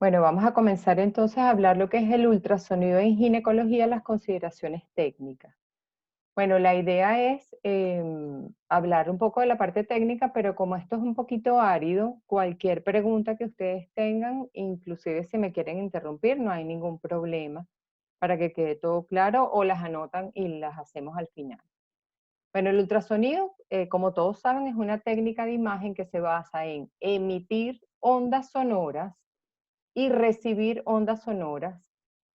Bueno, vamos a comenzar entonces a hablar lo que es el ultrasonido en ginecología, las consideraciones técnicas. Bueno, la idea es hablar un poco de la parte técnica, pero como esto es un poquito árido, cualquier pregunta que ustedes tengan, inclusive si me quieren interrumpir, no hay ningún problema para que quede todo claro o las anotan y las hacemos al final. Bueno, el ultrasonido, como todos saben, es una técnica de imagen que se basa en emitir ondas sonoras y recibir ondas sonoras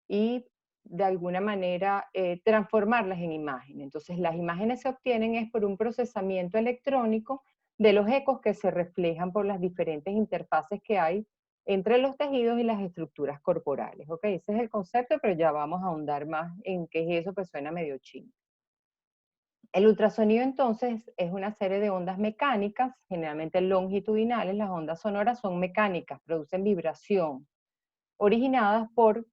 y de alguna manera transformarlas en imagen. Entonces las imágenes se obtienen es por un procesamiento electrónico de los ecos que se reflejan por las diferentes interfaces que hay entre los tejidos y las estructuras corporales. ¿Ok? Ese es el concepto, pero ya vamos a ahondar más en qué es eso que suena medio chino. El ultrasonido entonces es una serie de ondas mecánicas, generalmente longitudinales. Las ondas sonoras son mecánicas, producen vibración, originadas por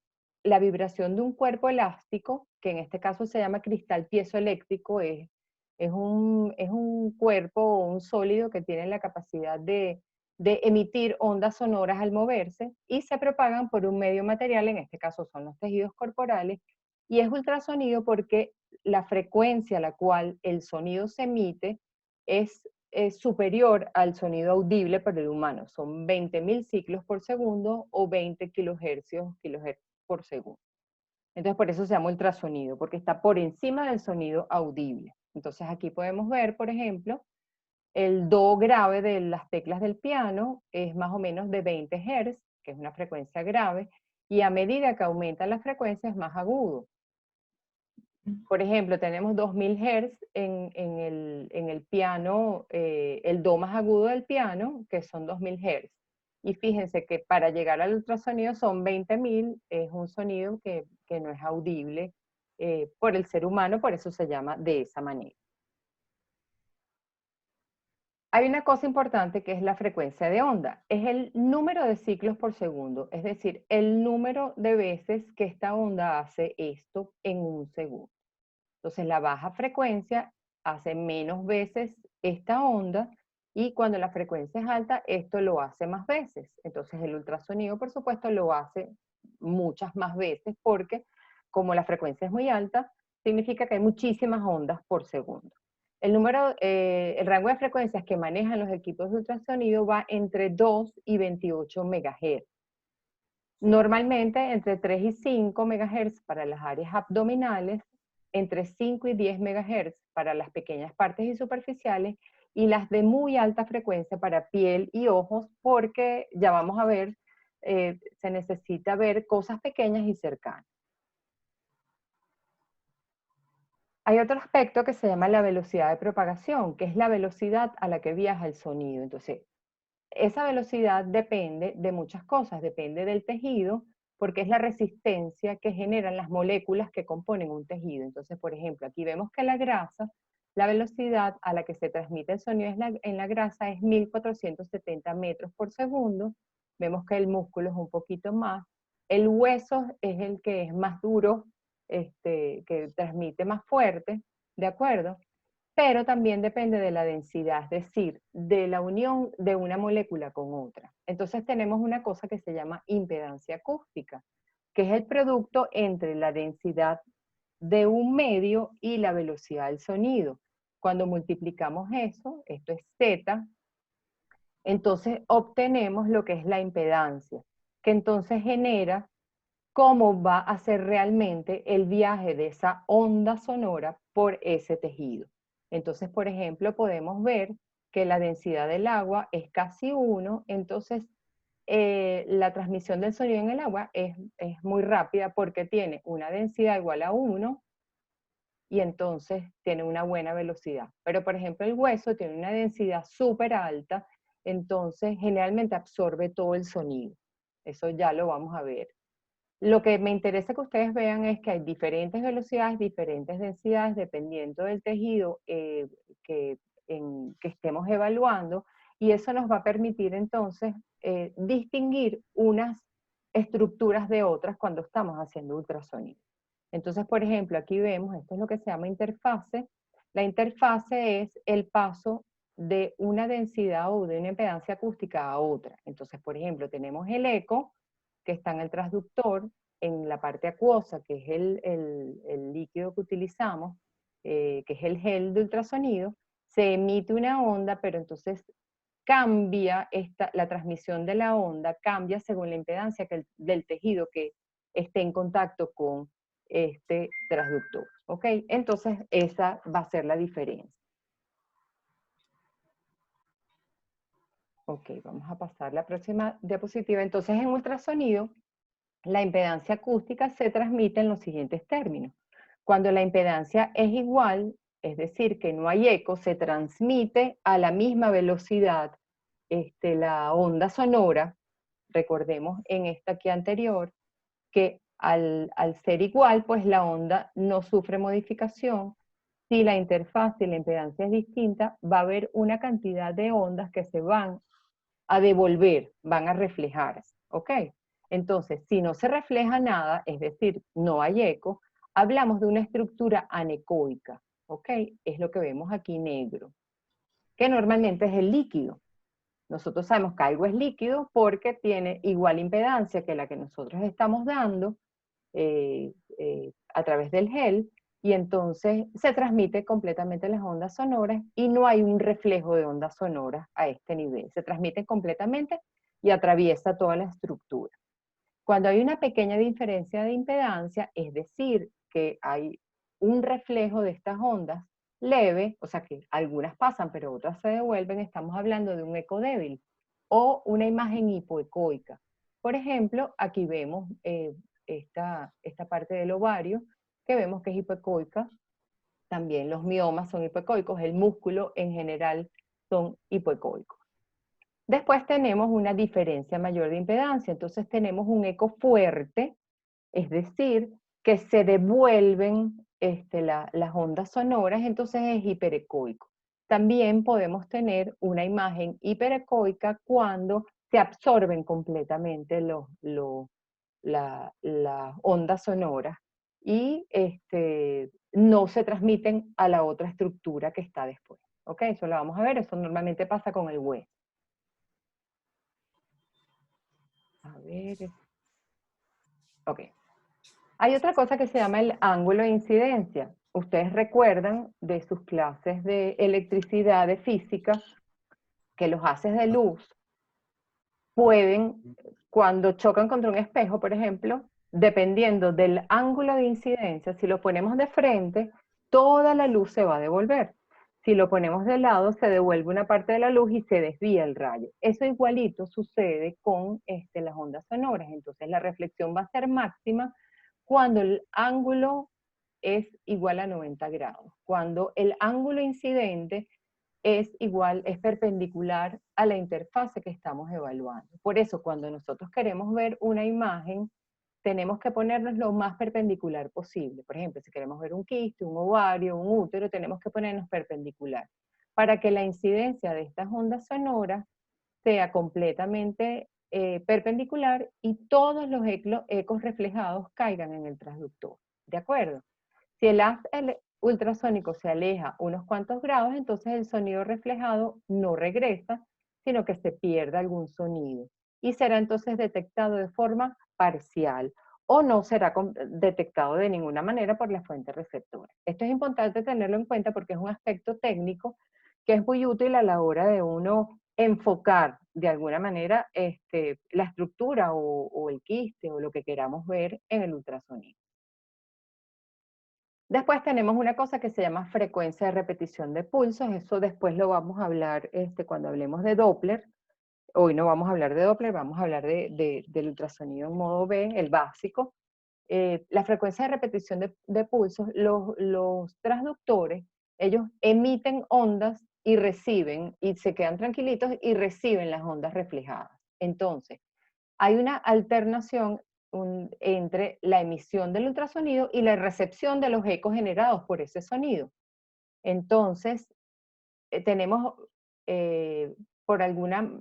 la vibración de un cuerpo elástico, que en este caso se llama cristal piezoeléctrico. Es un cuerpo o un sólido que tiene la capacidad de emitir ondas sonoras al moverse y se propagan por un medio material, en este caso son los tejidos corporales, y es ultrasonido porque la frecuencia a la cual el sonido se emite es superior al sonido audible por el humano. Son 20.000 ciclos por segundo o 20 kilohercios por segundo. Entonces por eso se llama ultrasonido, porque está por encima del sonido audible. Entonces aquí podemos ver, por ejemplo, el do grave de las teclas del piano es más o menos de 20 Hz, que es una frecuencia grave, y a medida que aumenta la frecuencia es más agudo. Por ejemplo, tenemos 2000 Hz en el piano, el do más agudo del piano, que son 2000 Hz. Y fíjense que para llegar al ultrasonido son 20.000, es un sonido que no es audible por el ser humano, por eso se llama de esa manera. Hay una cosa importante que es la frecuencia de onda. Es el número de ciclos por segundo, es decir, el número de veces que esta onda hace esto en un segundo. Entonces la baja frecuencia hace menos veces esta onda y cuando la frecuencia es alta, esto lo hace más veces. Entonces el ultrasonido, por supuesto, lo hace muchas más veces porque como la frecuencia es muy alta, significa que hay muchísimas ondas por segundo. El rango de frecuencias que manejan los equipos de ultrasonido va entre 2 y 28 MHz. Normalmente entre 3 y 5 MHz para las áreas abdominales, entre 5 y 10 MHz para las pequeñas partes y superficiales, y las de muy alta frecuencia para piel y ojos, porque ya vamos a ver, se necesita ver cosas pequeñas y cercanas. Hay otro aspecto que se llama la velocidad de propagación, que es la velocidad a la que viaja el sonido. Entonces, esa velocidad depende de muchas cosas, depende del tejido, porque es la resistencia que generan las moléculas que componen un tejido. Entonces, por ejemplo, aquí vemos que la grasa, la velocidad a la que se transmite el sonido en la grasa es 1470 metros por segundo. Vemos que el músculo es un poquito más. El hueso es el que es más duro, que transmite más fuerte, ¿de acuerdo? Pero también depende de la densidad, es decir, de la unión de una molécula con otra. Entonces tenemos una cosa que se llama impedancia acústica, que es el producto entre la densidad de un medio y la velocidad del sonido. Cuando multiplicamos eso, esto es Z, entonces obtenemos lo que es la impedancia, que entonces genera cómo va a ser realmente el viaje de esa onda sonora por ese tejido. Entonces, por ejemplo, podemos ver que la densidad del agua es casi 1, entonces la transmisión del sonido en el agua es muy rápida porque tiene una densidad igual a 1 y entonces tiene una buena velocidad. Pero, por ejemplo, el hueso tiene una densidad súper alta, entonces generalmente absorbe todo el sonido. Eso ya lo vamos a ver. Lo que me interesa que ustedes vean es que hay diferentes velocidades, diferentes densidades, dependiendo del tejido que estemos evaluando, y eso nos va a permitir entonces distinguir unas estructuras de otras cuando estamos haciendo ultrasonido. Entonces, por ejemplo, aquí vemos, esto es lo que se llama interfase. La interfase es el paso de una densidad o de una impedancia acústica a otra. Entonces, por ejemplo, tenemos el eco, que está en el transductor, en la parte acuosa, que es el líquido que utilizamos, que es el gel de ultrasonido, se emite una onda, pero entonces cambia la transmisión de la onda, cambia según la impedancia del tejido que esté en contacto con este transductor, ¿ok? Entonces esa va a ser la diferencia. Ok, vamos a pasar la próxima diapositiva. Entonces en ultrasonido, la impedancia acústica se transmite en los siguientes términos. Cuando la impedancia es igual, es decir, que no hay eco, se transmite a la misma velocidad la onda sonora. Recordemos en esta aquí anterior que al ser igual, pues la onda no sufre modificación. Si la interfaz y la impedancia es distinta, va a haber una cantidad de ondas que se van a devolver, van a reflejarse, ¿ok? Entonces, si no se refleja nada, es decir, no hay eco, hablamos de una estructura anecoica, ¿ok? Es lo que vemos aquí negro, que normalmente es el líquido. Nosotros sabemos que algo es líquido porque tiene igual impedancia que la que nosotros estamos dando a través del gel, y entonces se transmite completamente las ondas sonoras y no hay un reflejo de ondas sonoras a este nivel. Se transmite completamente y atraviesa toda la estructura. Cuando hay una pequeña diferencia de impedancia, es decir, que hay un reflejo de estas ondas leve, o sea que algunas pasan pero otras se devuelven, estamos hablando de un eco débil o una imagen hipoecoica. Por ejemplo, aquí vemos esta parte del ovario que vemos que es hipoecoica. También los miomas son hipoecoicos, el músculo en general son hipoecoicos. Después tenemos una diferencia mayor de impedancia, entonces tenemos un eco fuerte, es decir, que se devuelven las ondas sonoras, entonces es hiperecoico. También podemos tener una imagen hiperecoica cuando se absorben completamente las ondas sonoras y no se transmiten a la otra estructura que está después. ¿Ok? Eso lo vamos a ver, eso normalmente pasa con el hueso. A ver. Ok. Hay otra cosa que se llama el ángulo de incidencia. Ustedes recuerdan de sus clases de electricidad, de física, que los haces de luz pueden, cuando chocan contra un espejo, por ejemplo, dependiendo del ángulo de incidencia, si lo ponemos de frente, toda la luz se va a devolver. Si lo ponemos de lado, se devuelve una parte de la luz y se desvía el rayo. Eso igualito sucede con las ondas sonoras. Entonces la reflexión va a ser máxima cuando el ángulo es igual a 90 grados. Cuando el ángulo incidente es perpendicular a la interfase que estamos evaluando. Por eso, cuando nosotros queremos ver una imagen, tenemos que ponernos lo más perpendicular posible. Por ejemplo, si queremos ver un quiste, un ovario, un útero, tenemos que ponernos perpendicular para que la incidencia de estas ondas sonoras sea completamente perpendicular y todos los ecos reflejados caigan en el transductor. ¿De acuerdo? Si el haz ultrasónico se aleja unos cuantos grados, entonces el sonido reflejado no regresa, sino que se pierde algún sonido y será entonces detectado de forma parcial o no será detectado de ninguna manera por la fuente receptora. Esto es importante tenerlo en cuenta porque es un aspecto técnico que es muy útil a la hora de uno enfocar de alguna manera la estructura o el quiste o lo que queramos ver en el ultrasonido. Después tenemos una cosa que se llama frecuencia de repetición de pulsos, eso después lo vamos a hablar cuando hablemos de Doppler. Hoy no vamos a hablar de Doppler, vamos a hablar del ultrasonido en modo B, el básico. La frecuencia de repetición de pulsos, los transductores, ellos emiten ondas y reciben, y se quedan tranquilitos y reciben las ondas reflejadas. Entonces, hay una alternación entre la emisión del ultrasonido y la recepción de los ecos generados por ese sonido. Entonces, tenemos por alguna,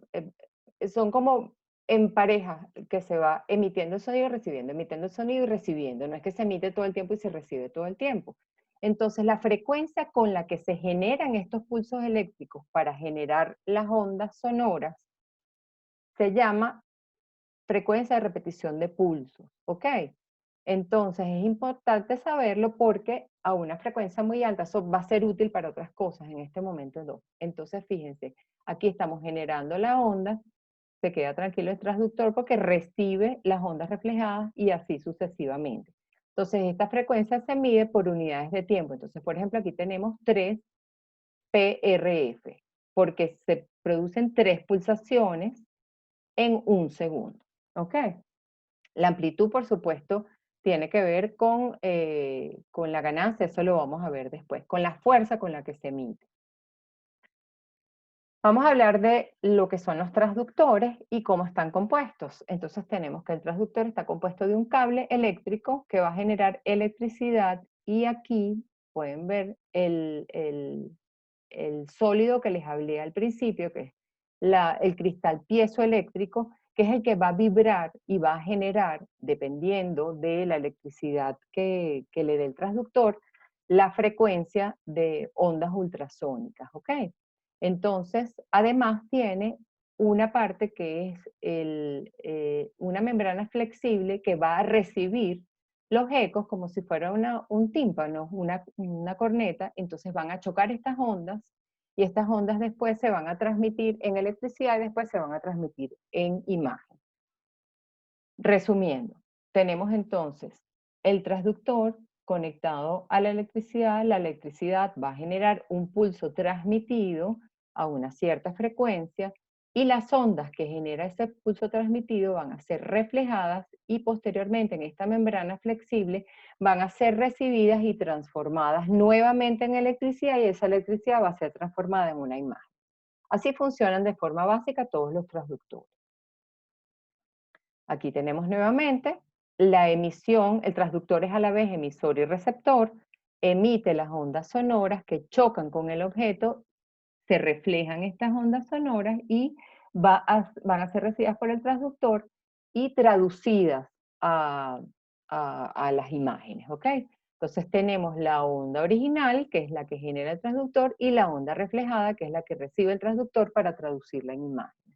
son como en pareja que se va emitiendo el sonido y recibiendo, emitiendo el sonido y recibiendo. No es que se emite todo el tiempo y se recibe todo el tiempo. Entonces, la frecuencia con la que se generan estos pulsos eléctricos para generar las ondas sonoras se llama frecuencia de repetición de pulsos, ¿ok? Entonces es importante saberlo porque a una frecuencia muy alta eso va a ser útil para otras cosas, en este momento no. Entonces fíjense, aquí estamos generando la onda, se queda tranquilo el transductor porque recibe las ondas reflejadas y así sucesivamente. Entonces esta frecuencia se mide por unidades de tiempo. Entonces, por ejemplo, aquí tenemos 3 PRF, porque se producen 3 pulsaciones en un segundo, ¿ok? La amplitud, por supuesto, tiene que ver con la ganancia, eso lo vamos a ver después, con la fuerza con la que se emite. Vamos a hablar de lo que son los transductores y cómo están compuestos. Entonces tenemos que el transductor está compuesto de un cable eléctrico que va a generar electricidad y aquí pueden ver el sólido que les hablé al principio, que es el cristal piezoeléctrico, que es el que va a vibrar y va a generar, dependiendo de la electricidad que le dé el transductor, la frecuencia de ondas ultrasónicas, ¿ok? Entonces, además tiene una parte que es una membrana flexible que va a recibir los ecos como si fuera un tímpano, una corneta, entonces van a chocar estas ondas y estas ondas después se van a transmitir en electricidad y después se van a transmitir en imagen. Resumiendo, tenemos entonces el transductor conectado a la electricidad va a generar un pulso transmitido a una cierta frecuencia y las ondas que genera ese pulso transmitido van a ser reflejadas y posteriormente en esta membrana flexible van a ser recibidas y transformadas nuevamente en electricidad y esa electricidad va a ser transformada en una imagen. Así funcionan de forma básica todos los transductores. Aquí tenemos nuevamente la emisión, el transductor es a la vez emisor y receptor, emite las ondas sonoras que chocan con el objeto, se reflejan estas ondas sonoras y van a ser recibidas por el transductor y traducidas a, a las imágenes, ¿ok? Entonces tenemos la onda original, que es la que genera el transductor, y la onda reflejada, que es la que recibe el transductor para traducirla en imagen.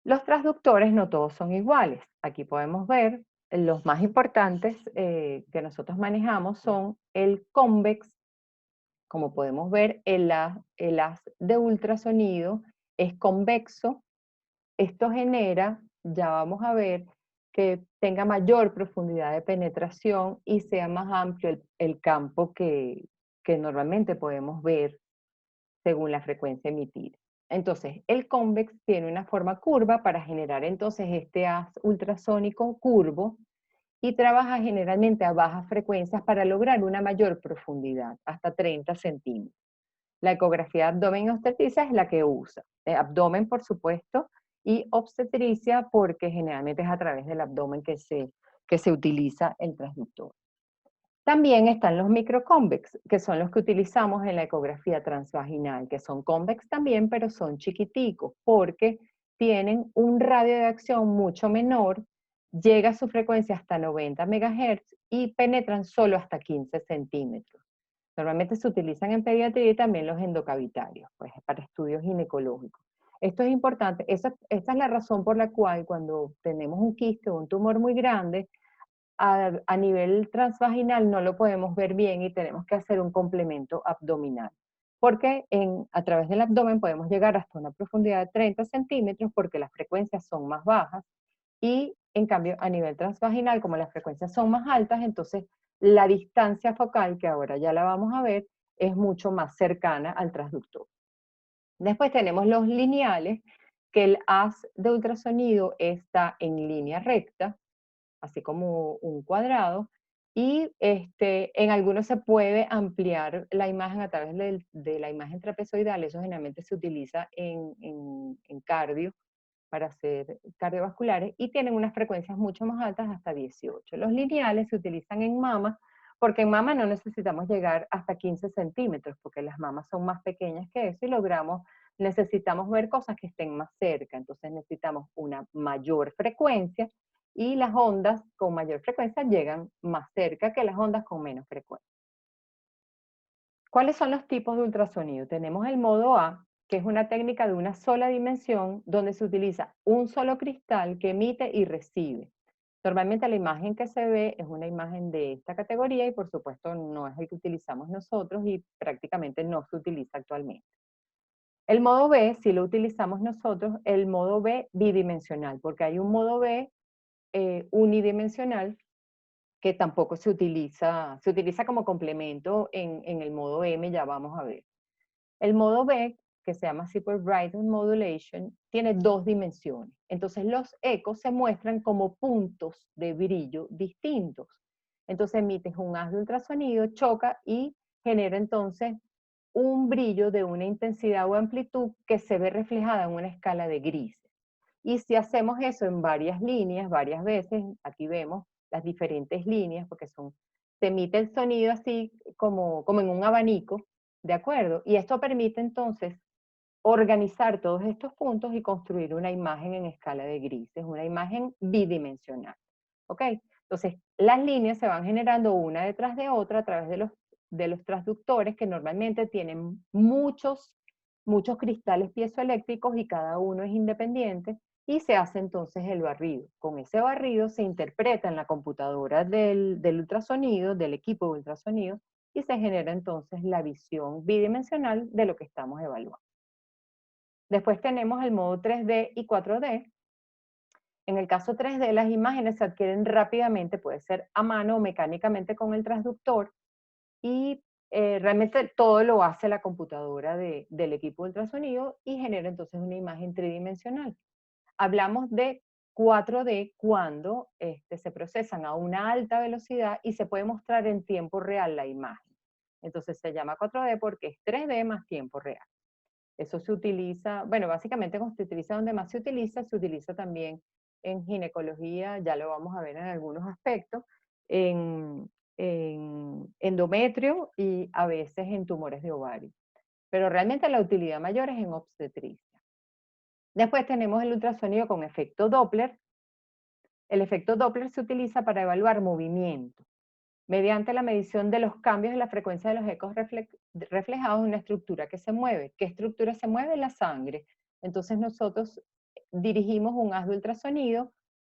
Los transductores no todos son iguales. Aquí podemos ver los más importantes que nosotros manejamos son el convex, como podemos ver, el haz de ultrasonido es convexo. Esto genera, ya vamos a ver, que tenga mayor profundidad de penetración y sea más amplio el campo que normalmente podemos ver según la frecuencia emitida. Entonces, el convex tiene una forma curva para generar entonces este haz ultrasónico curvo y trabaja generalmente a bajas frecuencias para lograr una mayor profundidad, hasta 30 centímetros. La ecografía de abdomen y obstetricia es la que usa. Abdomen, por supuesto, y obstetricia porque generalmente es a través del abdomen que se utiliza el transductor. También están los microconvex, que son los que utilizamos en la ecografía transvaginal, que son convex también, pero son chiquiticos, porque tienen un radio de acción mucho menor, llega a su frecuencia hasta 90 MHz y penetran solo hasta 15 centímetros. Normalmente se utilizan en pediatría y también los endocavitarios, pues para estudios ginecológicos. Esto es importante, esta es la razón por la cual cuando tenemos un quiste o un tumor muy grande, a nivel transvaginal no lo podemos ver bien y tenemos que hacer un complemento abdominal. Porque a través del abdomen podemos llegar hasta una profundidad de 30 centímetros porque las frecuencias son más bajas y en cambio a nivel transvaginal, como las frecuencias son más altas, entonces la distancia focal, que ahora ya la vamos a ver, es mucho más cercana al transductor. Después tenemos los lineales, que el haz de ultrasonido está en línea recta, así como un cuadrado, y en algunos se puede ampliar la imagen a través de la imagen trapezoidal, eso generalmente se utiliza en cardio, para hacer cardiovasculares, y tienen unas frecuencias mucho más altas, hasta 18. Los lineales se utilizan en mamas, porque en mama no necesitamos llegar hasta 15 centímetros, porque las mamas son más pequeñas que eso y necesitamos ver cosas que estén más cerca, entonces necesitamos una mayor frecuencia y las ondas con mayor frecuencia llegan más cerca que las ondas con menos frecuencia. ¿Cuáles son los tipos de ultrasonido? Tenemos el modo A, que es una técnica de una sola dimensión donde se utiliza un solo cristal que emite y recibe. Normalmente la imagen que se ve es una imagen de esta categoría y por supuesto no es el que utilizamos nosotros y prácticamente no se utiliza actualmente. El modo B, si lo utilizamos nosotros, el modo B bidimensional, porque hay un modo B unidimensional que tampoco se utiliza como complemento en el modo M, ya vamos a ver. El modo B, que se llama así por Brightness Modulation, tiene dos dimensiones. Entonces los ecos se muestran como puntos de brillo distintos. Entonces emites un haz de ultrasonido, choca y genera entonces un brillo de una intensidad o amplitud que se ve reflejada en una escala de grises. Y si hacemos eso en varias líneas, varias veces, aquí vemos las diferentes líneas, porque se emite el sonido así como en un abanico, ¿de acuerdo? Y esto permite entonces organizar todos estos puntos y construir una imagen en escala de grises, una imagen bidimensional, ¿ok? Entonces, las líneas se van generando una detrás de otra a través de los transductores que normalmente tienen muchos cristales piezoeléctricos y cada uno es independiente y se hace entonces el barrido. Con ese barrido se interpreta en la computadora del ultrasonido, del equipo de ultrasonido, y se genera entonces la visión bidimensional de lo que estamos evaluando. Después tenemos el modo 3D y 4D. En el caso 3D, las imágenes se adquieren rápidamente, puede ser a mano o mecánicamente con el transductor, y realmente todo lo hace la computadora del equipo de ultrasonido y genera entonces una imagen tridimensional. Hablamos de 4D cuando se procesan a una alta velocidad y se puede mostrar en tiempo real la imagen. Entonces se llama 4D porque es 3D más tiempo real. Eso se utiliza, bueno, básicamente con obstetricia donde más se utiliza también en ginecología, ya lo vamos a ver en algunos aspectos, en endometrio y a veces en tumores de ovario. Pero realmente la utilidad mayor es en obstetricia. Después tenemos el ultrasonido con efecto Doppler. El efecto Doppler se utiliza para evaluar movimiento mediante la medición de los cambios en la frecuencia de los ecos reflejados en una estructura que se mueve. ¿Qué estructura se mueve? La sangre. Entonces nosotros dirigimos un haz de ultrasonido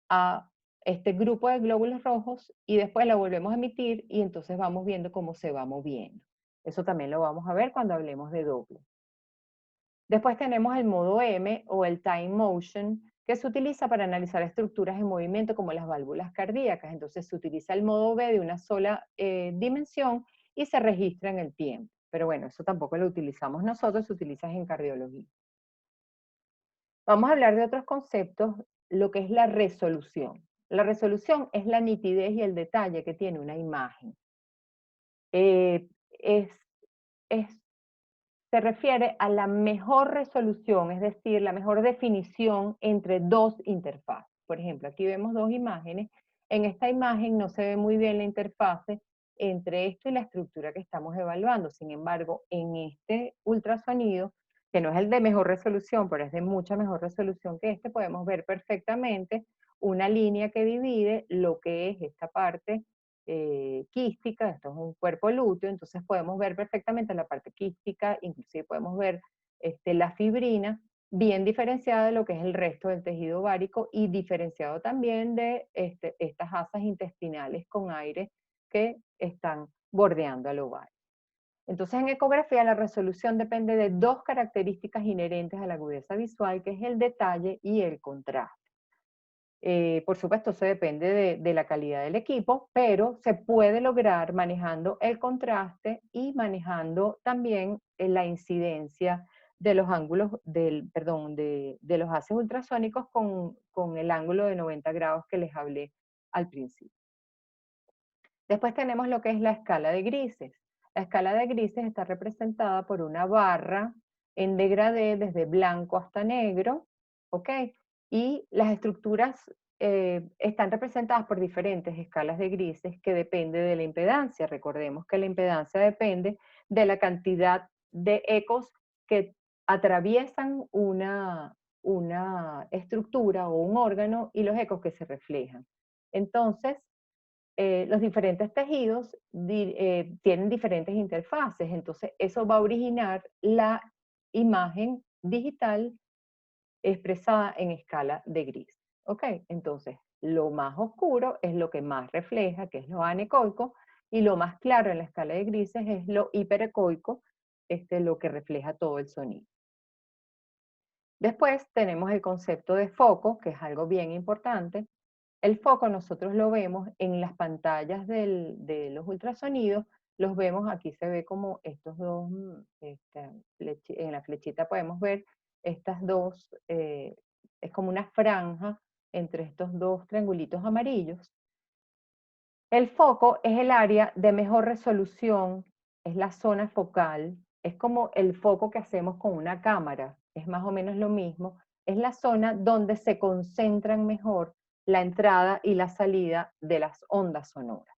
a este grupo de glóbulos rojos y después la volvemos a emitir y entonces vamos viendo cómo se va moviendo. Eso también lo vamos a ver cuando hablemos de Doppler. Después tenemos el modo M o el time motion, que se utiliza para analizar estructuras en movimiento como las válvulas cardíacas. Entonces se utiliza el modo B de una sola dimensión y se registra en el tiempo. Pero bueno, eso tampoco lo utilizamos nosotros, se utiliza en cardiología. Vamos a hablar de otros conceptos, lo que es la resolución. La resolución es la nitidez y el detalle que tiene una imagen. Eh, es, es se refiere a la mejor resolución, es decir, la mejor definición entre dos interfaces. Por ejemplo, aquí vemos dos imágenes. En esta imagen no se ve muy bien la interfase entre esto y la estructura que estamos evaluando. Sin embargo, en este ultrasonido, que no es el de mejor resolución, pero es de mucha mejor resolución que este, podemos ver perfectamente una línea que divide lo que es esta parte quística, esto es un cuerpo lúteo, entonces podemos ver perfectamente la parte quística, inclusive podemos ver la fibrina bien diferenciada de lo que es el resto del tejido ovárico y diferenciado también de estas asas intestinales con aire que están bordeando al ovario. Entonces en ecografía la resolución depende de dos características inherentes a la agudeza visual, que es el detalle y el contraste. Por supuesto, eso depende de la calidad del equipo, pero se puede lograr manejando el contraste y manejando también la incidencia de los ángulos de los haces ultrasónicos con el ángulo de 90 grados que les hablé al principio. Después tenemos lo que es la escala de grises. La escala de grises está representada por una barra en degradé desde blanco hasta negro, ¿ok? Y las estructuras están representadas por diferentes escalas de grises que depende de la impedancia. Recordemos que la impedancia depende de la cantidad de ecos que atraviesan una estructura o un órgano y los ecos que se reflejan. Entonces, los diferentes tejidos tienen diferentes interfaces, entonces eso va a originar la imagen digital expresada en escala de gris. ¿Ok? Entonces, lo más oscuro es lo que más refleja, que es lo anecoico, y lo más claro en la escala de grises es lo hiperecoico, lo que refleja todo el sonido. Después tenemos el concepto de foco, que es algo bien importante. El foco nosotros lo vemos en las pantallas de los ultrasonidos, los vemos, aquí se ve como estos dos, en la flechita podemos ver estas dos, es como una franja entre estos dos triangulitos amarillos. El foco es el área de mejor resolución, es la zona focal, es como el foco que hacemos con una cámara, es más o menos lo mismo, es la zona donde se concentran mejor la entrada y la salida de las ondas sonoras.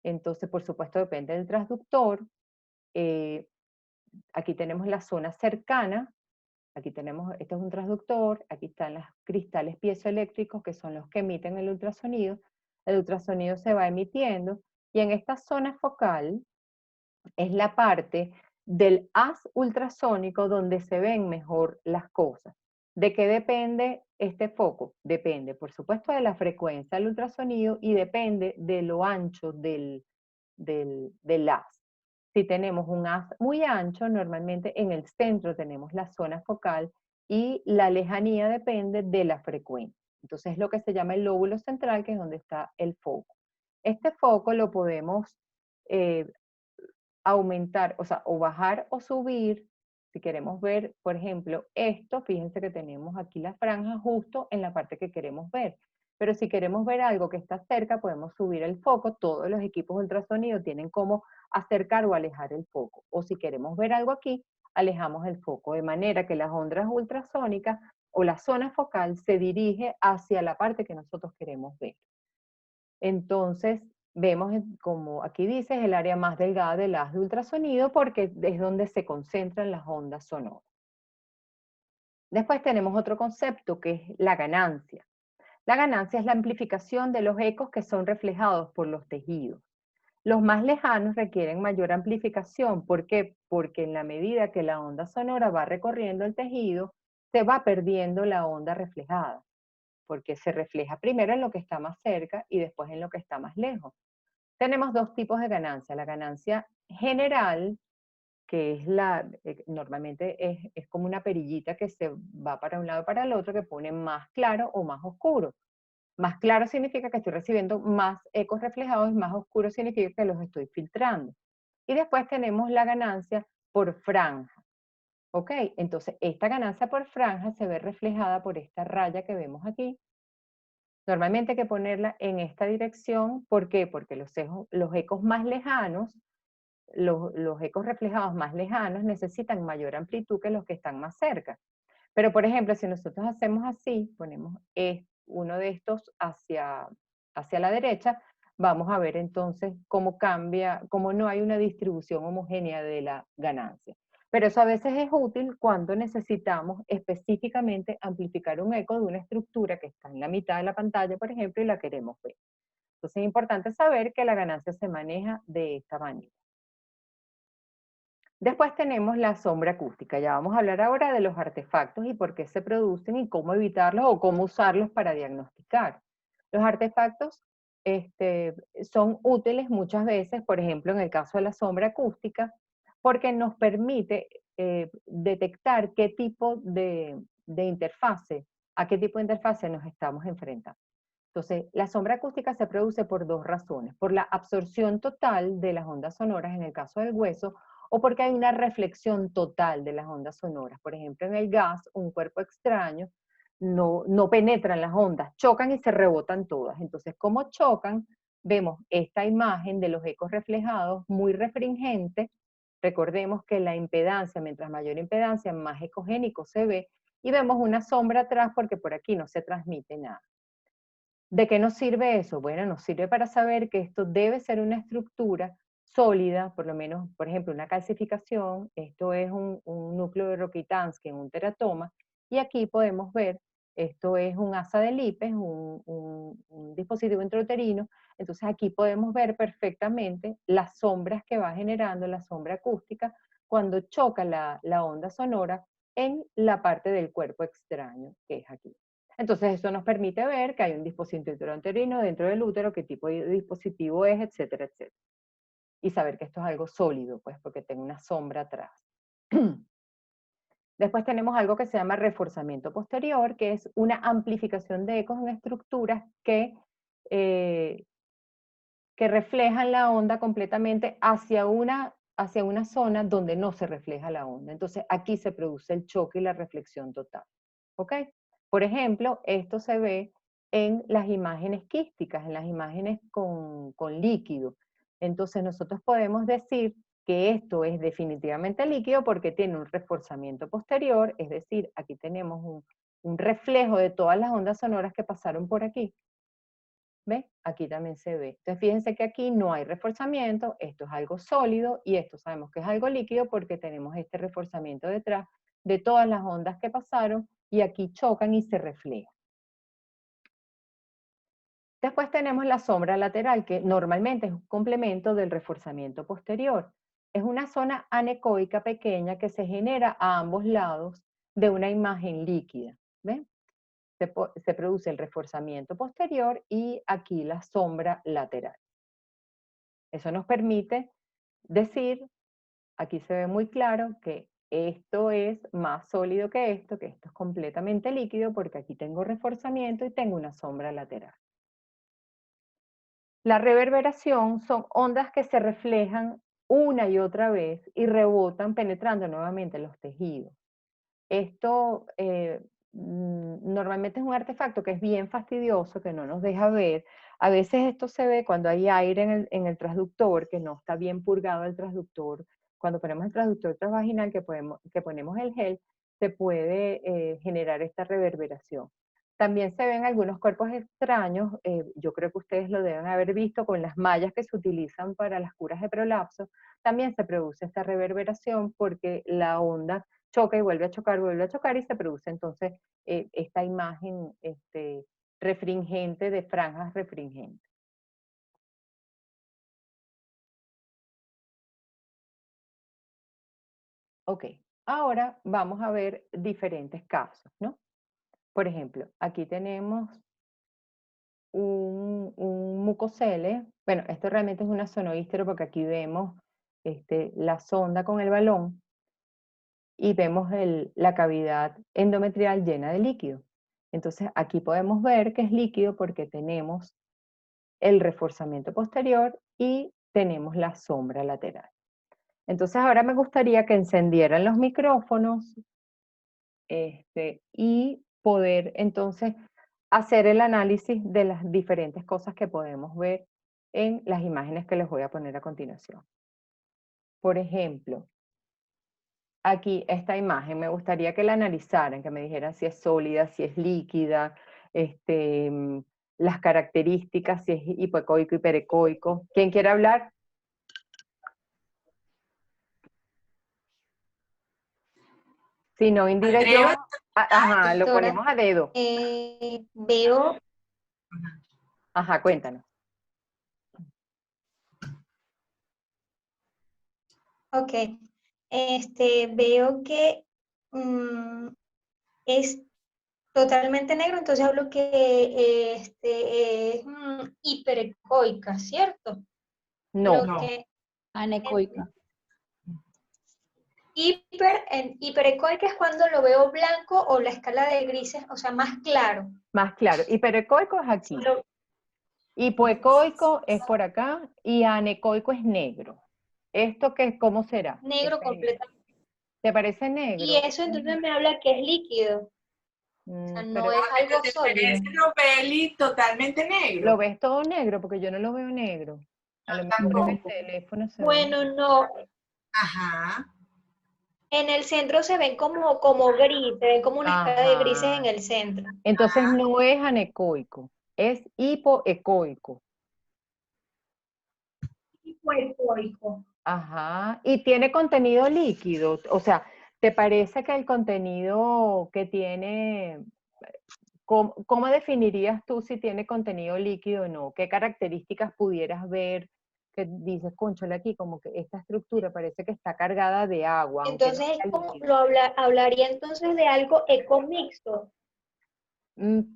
Entonces, por supuesto, depende del transductor. eh, Aquí tenemos la zona cercana, aquí tenemos, este es un transductor, aquí están los cristales piezoeléctricos que son los que emiten el ultrasonido se va emitiendo, y en esta zona focal es la parte del haz ultrasónico donde se ven mejor las cosas. ¿De qué depende este foco? Depende, por supuesto, de la frecuencia del ultrasonido y depende de lo ancho del haz. Si tenemos un haz muy ancho, normalmente en el centro tenemos la zona focal y la lejanía depende de la frecuencia. Entonces es lo que se llama el lóbulo central, que es donde está el foco. Este foco lo podemos eh, aumentar, o sea, o bajar o subir. Si queremos ver, por ejemplo, esto, fíjense que tenemos aquí la franja justo en la parte que queremos ver. Pero si queremos ver algo que está cerca, podemos subir el foco. Todos los equipos de ultrasonido tienen cómo acercar o alejar el foco. O si queremos ver algo aquí, alejamos el foco, de manera que las ondas ultrasónicas o la zona focal se dirige hacia la parte que nosotros queremos ver. Entonces, vemos, como aquí dice, es el área más delgada del haz de ultrasonido porque es donde se concentran las ondas sonoras. Después tenemos otro concepto que es la ganancia. La ganancia es la amplificación de los ecos que son reflejados por los tejidos. Los más lejanos requieren mayor amplificación. ¿Por qué? Porque en la medida que la onda sonora va recorriendo el tejido, se va perdiendo la onda reflejada, porque se refleja primero en lo que está más cerca y después en lo que está más lejos. Tenemos dos tipos de ganancia. La ganancia general, que es normalmente es como una perillita que se va para un lado y para el otro, que pone más claro o más oscuro. Más claro significa que estoy recibiendo más ecos reflejados, más oscuro significa que los estoy filtrando. Y después tenemos la ganancia por franja. ¿Ok? Entonces, esta ganancia por franja se ve reflejada por esta raya que vemos aquí. Normalmente hay que ponerla en esta dirección. ¿Por qué? Porque los ecos más lejanos, los ecos reflejados más lejanos necesitan mayor amplitud que los que están más cerca. Pero, por ejemplo, si nosotros hacemos así, ponemos uno de estos hacia la derecha, vamos a ver entonces cómo cambia, cómo no hay una distribución homogénea de la ganancia. Pero eso a veces es útil cuando necesitamos específicamente amplificar un eco de una estructura que está en la mitad de la pantalla, por ejemplo, y la queremos ver. Entonces es importante saber que la ganancia se maneja de esta manera. Después tenemos la sombra acústica. Ya vamos a hablar ahora de los artefactos y por qué se producen y cómo evitarlos o cómo usarlos para diagnosticar. Los artefactos son útiles muchas veces, por ejemplo, en el caso de la sombra acústica, porque nos permite detectar qué tipo de interfase, a qué tipo de interfase nos estamos enfrentando. Entonces, la sombra acústica se produce por dos razones: por la absorción total de las ondas sonoras en el caso del hueso, o porque hay una reflexión total de las ondas sonoras. Por ejemplo, en el gas, un cuerpo extraño, no penetran las ondas, chocan y se rebotan todas. Entonces, como chocan, vemos esta imagen de los ecos reflejados muy refringente. Recordemos que la impedancia, mientras mayor impedancia, más ecogénico se ve, y vemos una sombra atrás porque por aquí no se transmite nada. ¿De qué nos sirve eso? Bueno, nos sirve para saber que esto debe ser una estructura sólida, por lo menos, por ejemplo, una calcificación. Esto es un núcleo de Rokitansky en un teratoma, y aquí podemos ver, esto es un asa de Lipes, un dispositivo intrauterino. Entonces aquí podemos ver perfectamente las sombras que va generando la sombra acústica cuando choca la onda sonora en la parte del cuerpo extraño, que es aquí. Entonces eso nos permite ver que hay un dispositivo uterouterino dentro del útero, qué tipo de dispositivo es, etcétera, etcétera. Y saber que esto es algo sólido, pues, porque tengo una sombra atrás. Después tenemos algo que se llama reforzamiento posterior, que es una amplificación de ecos en estructuras que reflejan la onda completamente hacia una zona donde no se refleja la onda. Entonces aquí se produce el choque y la reflexión total. ¿Ok? Por ejemplo, esto se ve en las imágenes quísticas, en las imágenes con líquido. Entonces nosotros podemos decir que esto es definitivamente líquido porque tiene un reforzamiento posterior, es decir, aquí tenemos un reflejo de todas las ondas sonoras que pasaron por aquí. ¿Ves? Aquí también se ve. Entonces fíjense que aquí no hay reforzamiento, esto es algo sólido y esto sabemos que es algo líquido porque tenemos este reforzamiento detrás de todas las ondas que pasaron y aquí chocan y se reflejan. Después tenemos la sombra lateral, que normalmente es un complemento del reforzamiento posterior. Es una zona anecoica pequeña que se genera a ambos lados de una imagen líquida. ¿Ven? Se produce el reforzamiento posterior y aquí la sombra lateral. Eso nos permite decir, aquí se ve muy claro que esto es más sólido que esto es completamente líquido porque aquí tengo reforzamiento y tengo una sombra lateral. La reverberación son ondas que se reflejan una y otra vez y rebotan penetrando nuevamente los tejidos. Esto normalmente es un artefacto que es bien fastidioso, que no nos deja ver. A veces esto se ve cuando hay aire en el transductor, que no está bien purgado el transductor. Cuando ponemos el transductor transvaginal, que ponemos el gel, se puede generar esta reverberación. También se ven algunos cuerpos extraños, yo creo que ustedes lo deben haber visto con las mallas que se utilizan para las curas de prolapso. También se produce esta reverberación porque la onda choca y vuelve a chocar y se produce entonces esta imagen refringente de franjas refringentes. Ok, ahora vamos a ver diferentes casos, ¿no? Por ejemplo, aquí tenemos un mucocele. Bueno, esto realmente es una sonoístero porque aquí vemos la sonda con el balón y vemos la cavidad endometrial llena de líquido. Entonces aquí podemos ver que es líquido porque tenemos el reforzamiento posterior y tenemos la sombra lateral. Entonces ahora me gustaría que encendieran los micrófonos y poder entonces hacer el análisis de las diferentes cosas que podemos ver en las imágenes que les voy a poner a continuación. Por ejemplo, aquí esta imagen, me gustaría que la analizaran, que me dijeran si es sólida, si es líquida, las características, si es hipoecoico, hiperecoico. ¿Quién quiere hablar? Si no, Indira y yo, ajá, lo Doctora, ponemos a dedo. veo, Ajá, cuéntanos. ok, veo que es totalmente negro, entonces hablo que es hiperecoica, ¿cierto? No, Lo que Anecoica. hiperecoica es cuando lo veo blanco o la escala de grises, o sea, más claro. más claro. Hiperecoico es aquí. Solo Hipoecoico es por acá y anecoico es negro. ¿Esto qué, cómo será? negro completamente. ¿Te parece Y negro? eso entonces me habla que es líquido, o sea, no Pero es algo ¿Te sólido. parece Robeli totalmente lo negro? ves todo negro porque yo no lo veo negro. A lo mejor en el Tampoco. teléfono se ve. Bueno, no, Ajá. en el centro se ven como gris, se ven como una escala de grises en Ajá. el centro. Entonces no es anecoico, es hipoecoico. Hipoecoico. Ajá, y tiene contenido líquido, o sea, ¿te parece que el contenido que tiene, cómo definirías tú si tiene contenido líquido o no? ¿Qué características pudieras ver que dices, cónchale, aquí como que esta estructura parece que está cargada de agua, aunque no Entonces, es sea como, líquido. hablaría entonces de algo ecomixto.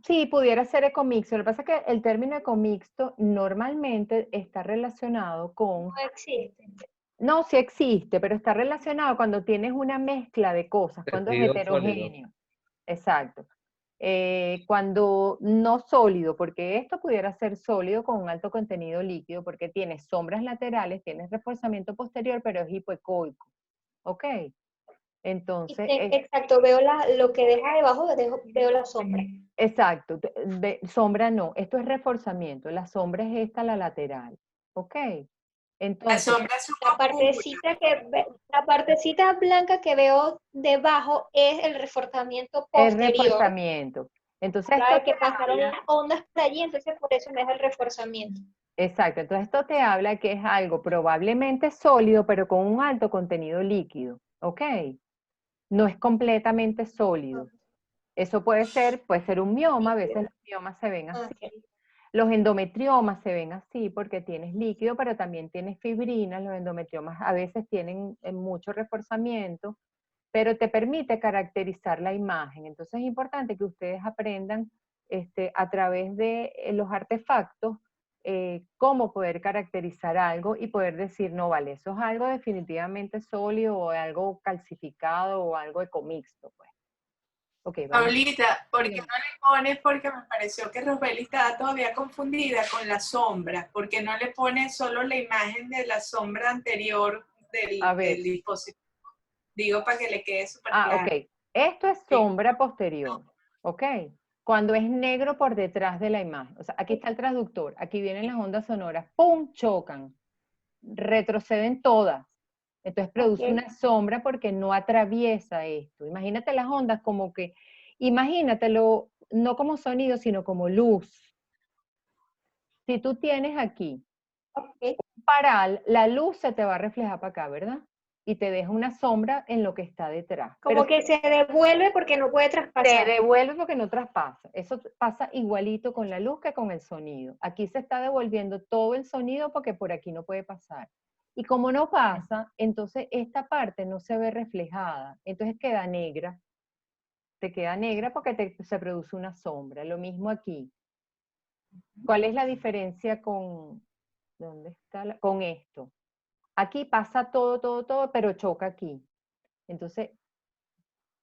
Sí, pudiera ser ecomixto. Lo que pasa es que el término ecomixto normalmente está relacionado No con, existe. no, sí existe, pero está relacionado cuando tienes una mezcla de cosas, cuando es Residuo sólido. heterogéneo. Exacto. Cuando no sólido, porque esto pudiera ser sólido con un alto contenido líquido, porque tienes sombras laterales, tienes reforzamiento posterior, pero es hipoecoico. ¿Ok? Entonces, Exacto, veo lo que deja debajo, veo la sombra. exacto, sombra no, esto es reforzamiento, la sombra es esta, la lateral. ¿Ok? La Entonces, sombra es La una cúpula. la partecita blanca que veo debajo es el reforzamiento es posterior. reforzamiento. Entonces, Habla esto de te que pasaron habla. las ondas por allí, entonces por eso me es el reforzamiento. Exacto, entonces esto te habla que es algo probablemente sólido, pero con un alto contenido líquido, ¿ok? No es completamente sólido. Eso puede ser un mioma, a veces los miomas se ven así. Okay. Los endometriomas se ven así porque tienes líquido, pero también tienes fibrinas. Los endometriomas a veces tienen mucho reforzamiento, pero te permite caracterizar la imagen. Entonces es importante que ustedes aprendan a través de los artefactos cómo poder caracterizar algo y poder decir, no, vale, eso es algo definitivamente sólido o algo calcificado o algo ecomixto, pues. Ok, vamos. Paulita, ¿por qué Bien. no le pones? Porque me pareció que Rosbeli estaba todavía confundida con la sombra. ¿Por qué no le pones solo la imagen de la sombra anterior A del ver. dispositivo? Digo para que le quede súper Ah, claro. ok. Esto es Sí. sombra posterior, ¿ok? Cuando es negro por detrás de la imagen. O sea, aquí está el traductor, aquí vienen las ondas sonoras, ¡pum! Chocan, retroceden todas. Entonces produce Okay. una sombra porque no atraviesa esto. Imagínate las ondas como que, imagínatelo no como sonido, sino como luz. Si tú tienes aquí Okay. un paral, la luz se te va a reflejar para acá, ¿verdad? Y te deja una sombra en lo que está detrás. Pero Como que se devuelve porque no puede se traspasar. devuelve porque no traspasa. Eso pasa igualito con la luz que con el sonido. Aquí se está devolviendo todo el sonido porque por aquí no puede pasar. Y como no pasa, entonces esta parte no se ve reflejada. Entonces queda negra. Te queda negra porque se produce una sombra. Lo mismo aquí. ¿Cuál es la diferencia con, ¿dónde está con esto? Aquí pasa todo, todo, todo, pero choca aquí. Entonces,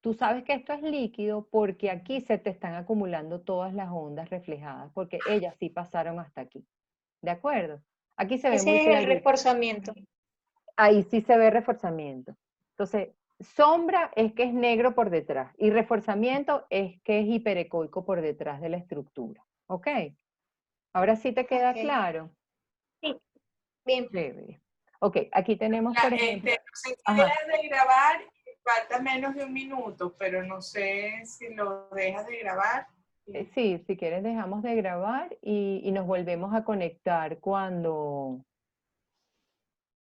tú sabes que esto es líquido porque aquí se te están acumulando todas las ondas reflejadas, porque ellas sí pasaron hasta aquí. ¿De acuerdo? Aquí se ve muy Ese es el clarito. reforzamiento. Ahí sí se ve reforzamiento. Entonces, sombra es que es negro por detrás y reforzamiento es que es hiperecoico por detrás de la estructura. ¿Ok? Ahora sí te queda Okay. claro. Sí, bien. Chévere. Ok, aquí tenemos, por ejemplo, No sé si ajá, dejas de grabar, falta menos de un minuto, pero no sé si lo dejas de grabar. sí, si quieres dejamos de grabar y nos volvemos a conectar cuando,